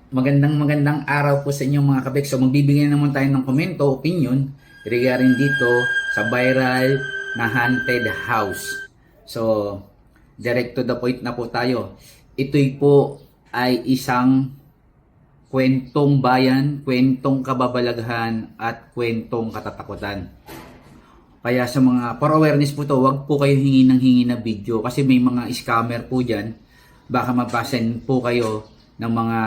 Magandang araw po sa inyong mga kabek. So magbibigay naman tayo ng komento, opinion regarding dito sa viral na haunted house. So direct to the point na po tayo. Ito'y po ay isang kwentong bayan, kwentong kababalaghan at kwentong katatakutan. Kaya sa mga for awareness po to, wag po kayo hingi ng hingi na video kasi may mga scammer po dyan. Baka mabasen po kayo ng mga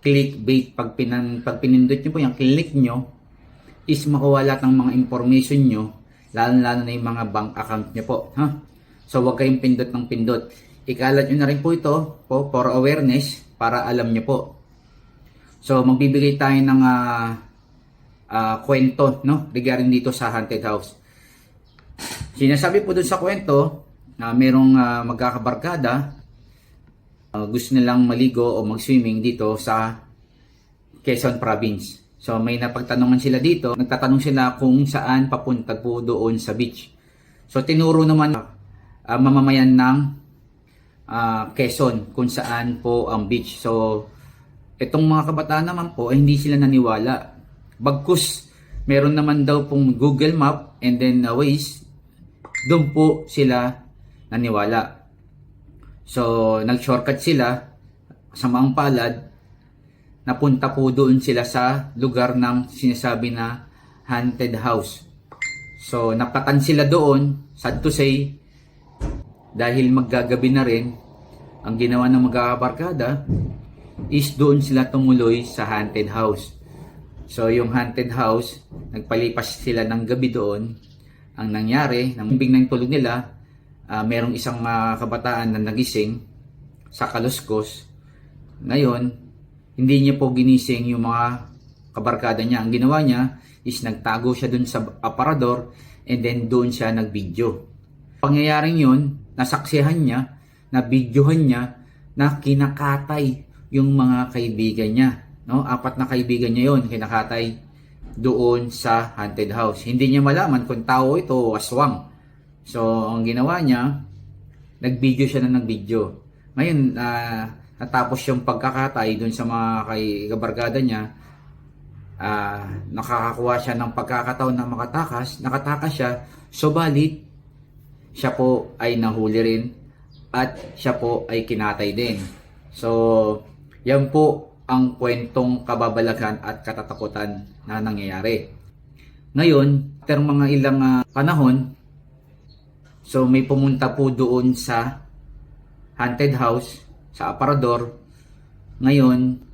clickbait. Pag pinindot nyo po yung click nyo is makuha lahat ng mga information nyo, lalo na yung mga bank account nyo po. So wag kayong pindot ng pindot. Ikalat nyo na rin po ito po for awareness para alam nyo po. So magbibigay tayo ng kwento regarding dito sa haunted house. Sinasabi po dun sa kwento na merong magkakabarkada, gusto nilang maligo o mag-swimming dito sa Quezon Province. So may napagtanungan sila dito, nagtatanong sila kung saan papunta po doon sa beach. So tinuro naman mamamayan ng Quezon kung saan po ang beach. So itong mga kabataan naman po ay hindi sila naniwala. Bagkus meron naman daw pong Google Map and then Waze, doon po sila naniwala. So, nag-shortcut sila sa maang palad, napunta po doon sila sa lugar ng sinasabi na haunted house. So, napatan sila doon, sad to say, dahil maggagabi na rin, ang ginawa ng magkakabarkada is doon sila tumuloy sa haunted house. So, yung haunted house, nagpalipas sila ng gabi doon. Ang nangyari, nang bing ng tulog nila, merong isang kabataan na nagising sa kaluskos. Ngayon, hindi niya po ginising yung mga kabarkada niya. Ang ginawa niya is nagtago siya dun sa aparador and then doon siya nag-video. Pangyayaring yun, nasaksihan niya, na-videohan niya na kinakatay yung mga kaibigan niya. 4 na kaibigan niya yun, kinakatay doon sa haunted house. Hindi niya malaman kung tao ito o aswang. So, ang ginawa niya, nag-video siya na nag-video. Ngayon, natapos yung pagkakatay dun sa mga kabarkada niya, nakakakuha siya ng pagkakataon na nakatakas siya, subalit, siya po ay nahuli rin at siya po ay kinatay din. So, yan po ang kwentong kababalaghan at katatakutan na nangyayari. Ngayon, after mga ilang panahon, so may pumunta po doon sa haunted house, sa aparador. Ngayon,